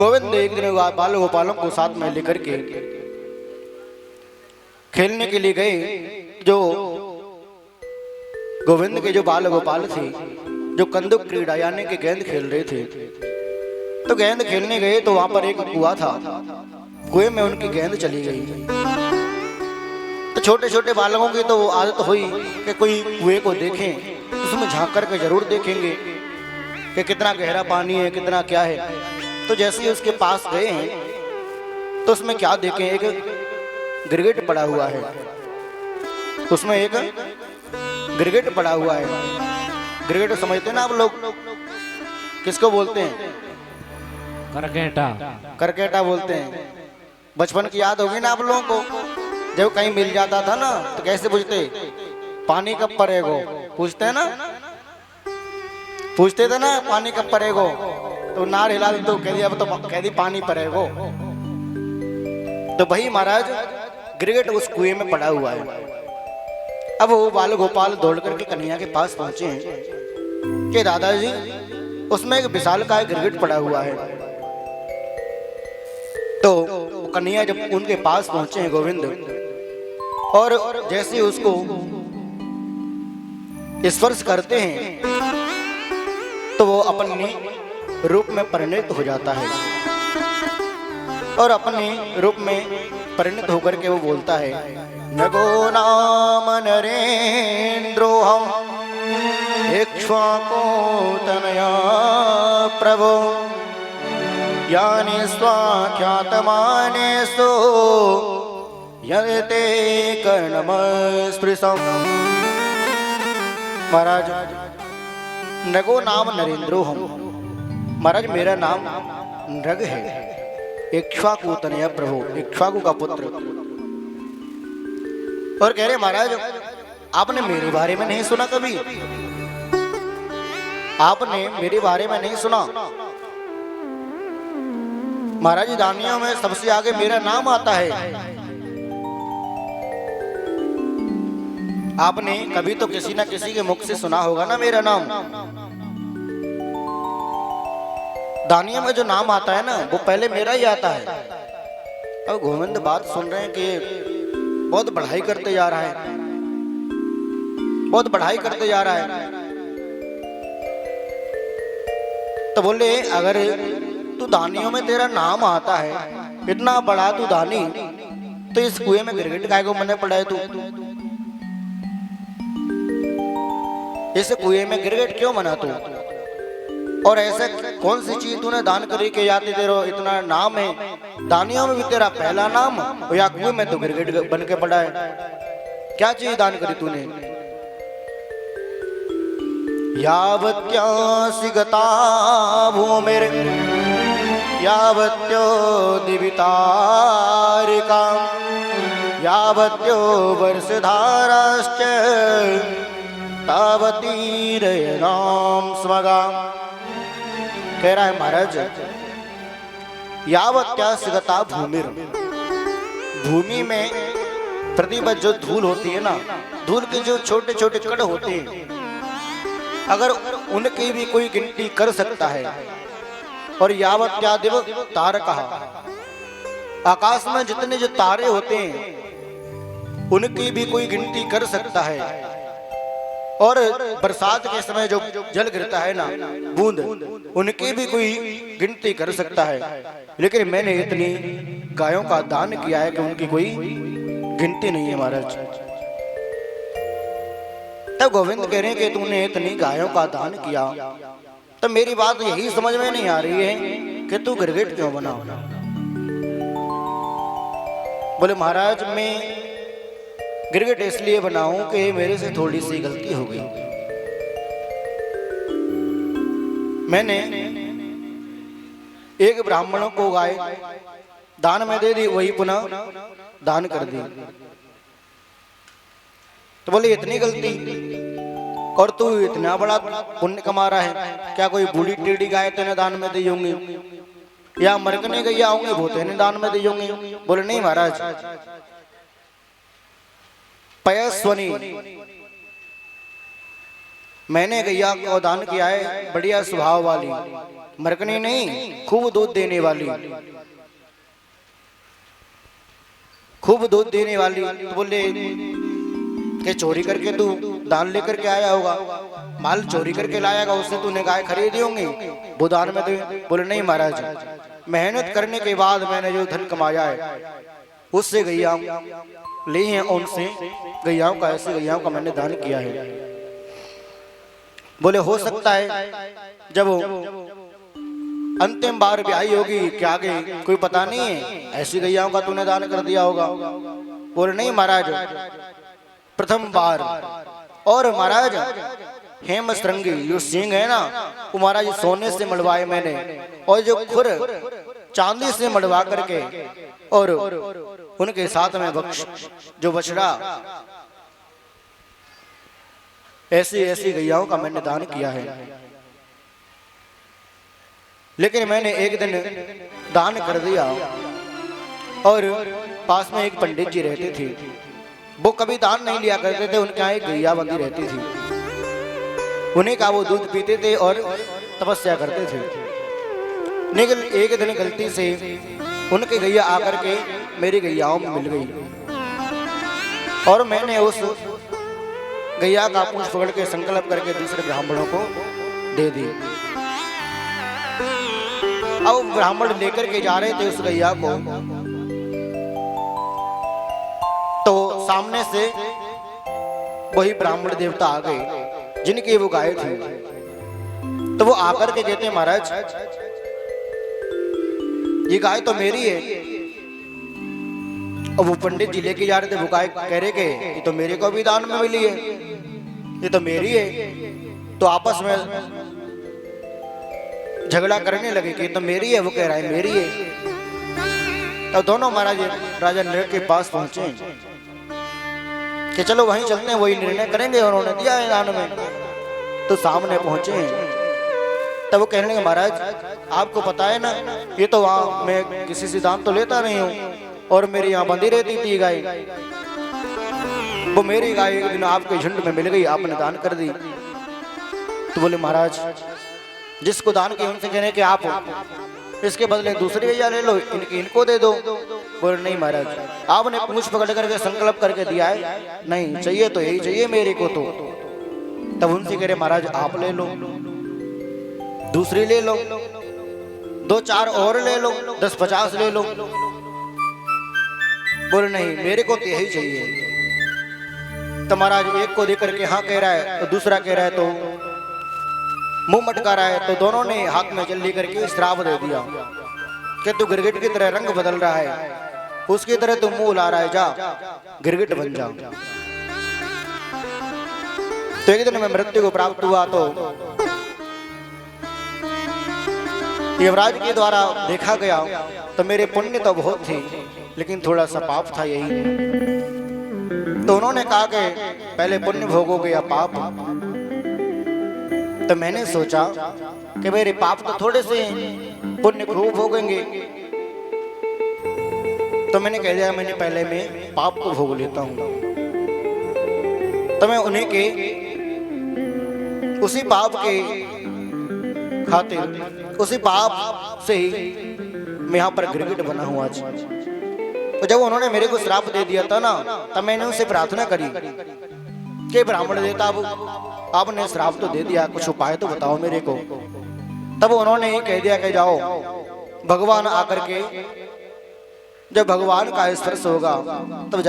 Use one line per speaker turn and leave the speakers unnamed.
गोविंद एक दिन बाल गोपालों को साथ में लेकर के खेलने के लिए गए। जो गोविंद के जो बाल गोपाल थे, जो कंदुक क्रीड़ा यानी कि गेंद खेल रहे थे, तो गेंद खेलने गए तो वहां पर एक कुआं था। कुएं में उनकी गेंद चली गई। तो छोटे छोटे बालकों की तो आदत हुई कि कोई कुएं को देखें, उसमें झांक करके जरूर देखेंगे कि कितना गहरा पानी है, कितना क्या है। तो जैसे ही उसके पास गए हैं तो उसमें क्या देखें, एक गिरगिट पड़ा हुआ है। उसमें एक गिरगिट पड़ा हुआ है। गिरगिट समझते हैं ना आप लोग, किसको बोलते हैं?
करकेटा।
करकेटा बोलते हैं। बचपन की याद होगी ना आप लोगों को, जब कहीं मिल जाता था ना तो कैसे पूछते, पानी कब पड़ेगो? पूछते हैं ना, पूछते थे ना पानी कब पड़ेगो, तो नार हिला तो कह दिया, अब तो कह दी पानी पड़ेगो। तो भाई महाराज गिरगिट उस कुएं में पड़ा हुआ है। अब वो बाल गोपाल दौड़ करके कन्हैया के पास पहुंचे हैं कि दादाजी उसमें एक विशाल का गिरगिट पड़ा हुआ है। तो कन्हैया जब उनके पास पहुंचे हैं गोविंद, और जैसे उसको स्पर्श करते हैं तो वो अपने रूप में परिणत हो जाता है, और अपने रूप में परिणत होकर के वो बोलता है, नगो नाम नरेन्द्रोहम इक्ष्वाको तनया प्रभो यानि स्वाख्यातमानेषु यते कर्णमस्पृशम्। महाराज नगो नाम नरेंद्रो हम, महाराज मेरा नाम नृग है, इक्ष्वाकु तनया प्रभु, इक्ष्वाकु का पुत्र। और कह रहे महाराज आपने मेरे बारे में नहीं सुना कभी? आपने मेरे बारे में नहीं सुना? महाराज दानियों में सबसे आगे मेरा नाम आता है। आपने कभी तो किसी ना किसी के मुख से सुना होगा ना मेरा नाम। दानियों में जो नाम आता है ना वो पहले मेरा ही आता है। अब गोविंद बात सुन रहे हैं कि बहुत बढ़ाई करते जा रहा है, बहुत बढ़ाई करते जा रहा है। तो बोले अगर तू दानियों में तेरा नाम आता है, इतना बड़ा तू दानी, तो इस कुएं में गिरगिट काय को मने पड़ा है तू? इस कुएं में गिरगिट क्यों मना तू? और ऐसे कौन सी चीज तूने दान करी के याद तेरा इतना नाम है? दानियों में भी तेरा पहला नाम, और या कुएं में तो गिरगिट बन के पड़ा है। क्या चीज दान करी तूने? यावत्यासि गता भूमिर यावत्यो दिवितारिका यावत्यो वर्षधाराश्च तावतीरयणां स्मगा। कह रहा है महाराज यावत्यासि गता भूमिर, भूमि में प्रतिबद्ध जो धूल होती है ना, धूल के जो छोटे छोटे कण होते हैं, अगर उनकी भी कोई गिनती कर सकता है, और यावत्यादिव तारका, आकाश में जितने जो तारे होते हैं उनकी भी कोई गिनती कर सकता है, और बरसात के समय जो जल गिरता है ना बूंद, उनकी भी कोई गिनती कर सकता है। लेकिन मैंने इतनी गायों का दान किया है कि उनकी कोई गिनती नहीं है महाराज। तब गोविंद कह रहे हैं कि तूने इतनी गायों का दान किया, तो मेरी बात यही समझ में नहीं आ रही है कि तू गिरगिट क्यों बना? बोले महाराज मैं गिरगिट इसलिए बनाऊं कि मेरे से थोड़ी सी गलती हो गई। मैंने एक ब्राह्मणों को गाय दान में दे दी, वही पुनः दान कर दी। तो बोले इतनी गलती, और तू इतना बड़ा पुण्य कमा रहा है, क्या कोई बूढ़ी टेढ़ी गाय तेने दान में दी होंगी, या मरकने गैया होंगे वो तेने दान में दी होंगी? बोले नहीं महाराज, पयस्वनी मैंने गैया को दान किया है, बढ़िया स्वभाव वाली, मरकनी नहीं, खूब दूध देने वाली, खूब दूध देने वाली। तो बोले कि चोरी करके तू दान लेकर के आया होगा, माल चोरी करके लाएगा, उससे तूने गाय खरीदी होंगी, वो दान में दे। बोले नहीं महाराज, मेहनत करने के बाद मैंने जो धन कमाया है उससे गैया ली हैं, उनसे गैयाओं का, ऐसे गैयाओं का मैंने दान किया है। बोले हो सकता है जब अंतिम बार ब्याही होगी कि आगे कोई पता नहीं है, ऐसी गैयाओं का तूने दान कर दिया होगा। बोले नहीं महाराज, प्रथम बार। और महाराज हेम श्रृंगी जो सिंह है ना, वो महाराज सोने से मड़वाए मैंने, और जो खुर चांदी से मड़वा करके, और उनके साथ में जो बछड़ा, ऐसी ऐसी गैयाओं का मैंने दान किया है। लेकिन मैंने एक दिन दान कर दिया, और पास में एक पंडित जी रहते थे, वो कभी दान नहीं लिया करते थे, उनके यहाँ एक गैया बंधी रहती थी, उन्हीं का वो दूध पीते थे और तपस्या करते थे। लेकिन एक दिन गलती से उनकी गैया आकर के मेरी गैयाओं में मिल गई, और मैंने उस गैया का पूंछ पकड़ के संकल्प करके दूसरे ब्राह्मणों को दे दी। अब ब्राह्मण लेकर के जा रहे थे उस गैया को, तो सामने से वही ब्राह्मण देवता आ गए जिनकी वो गाय थी। तो वो आकर के कहते महाराज ये गाय तो मेरी है। और वो पंडित जी लेके जा रहे थे, वो गाय कह रहे के ये तो मेरे को भी दान में मिली है, ये तो मेरी है। तो आपस में झगड़ा करने लगे कि ये तो मेरी है, वो कह रहा है मेरी है। तो दोनों महाराज राजा नृग के पास पहुंचे कि चलो वहीं चलते हैं, वही निर्णय करेंगे, और उन्होंने दिया है दान में। तो सामने पहुंचे, तब वो कहने लगे महाराज आपको पता है ना, ये तो वहां मैं किसी से दान तो लेता नहीं हूँ, और मेरी यहाँ बंधी रहती थी गाय, वो मेरी गाय एक दिन आपके झुंड में मिल गई, आपने दान कर दी। तो बोले महाराज जिसको दान किया उनसे कहने कि आप इसके बदले दूसरी गैया ले लो, इनको दे दो। बोले नहीं महाराज, आपने पूंछ पकड़ करके संकल्प करके दिया है, नहीं चाहिए तो यही चाहिए मेरे को। तो तब उनसे कह रहे महाराज आप ले लो, दूसरी ले लो, 2-4 और ले लो, 10-50 ले लो। बोले नहीं मेरे को तो यही चाहिए। तो महाराज एक को देकर के हाँ कह रहा है, तो दूसरा कह रहा है, तो मुंह मटका रहा है। तो दोनों ने हाथ में जल्दी करके श्राप दे दिया कि तू गिरगिट की तरह रंग बदल रहा है, उसकी तरह तू मुंह ला रहा है, जा गिरगिट बन जा। तो एक दिन में मृत्यु को प्राप्त हुआ। तो यमराज के द्वारा देखा गया तो मेरे पुण्य तो बहुत थे, लेकिन थोड़ा सा पाप था यही। तो उन्होंने कहा कि पहले पुण्य भोगोगे या पाप। तो मैंने सोचा कि मेरे पाप तो थोड़े से हैं, पुण्य खूब भोगेंगे। तो मैंने कह दिया मैंने पहले मैं पाप को भोग लेता हूं। तो मैं उन्हीं के उसी पाप के खातिर, उसी पाप से ही मैं यहाँ पर गिरगिट बना हूं आज। तो जब उन्होंने मेरे को श्राप दे दिया था ना, तब मैंने उनसे प्रार्थना करी कि ब्राह्मण देवता आपने श्राप तो दे दिया, कुछ उपाय तो बताओ मेरे को। तब उन्होंने कह दिया कि जाओ भगवान आकर के, जब भगवान का स्पर्श होगा तब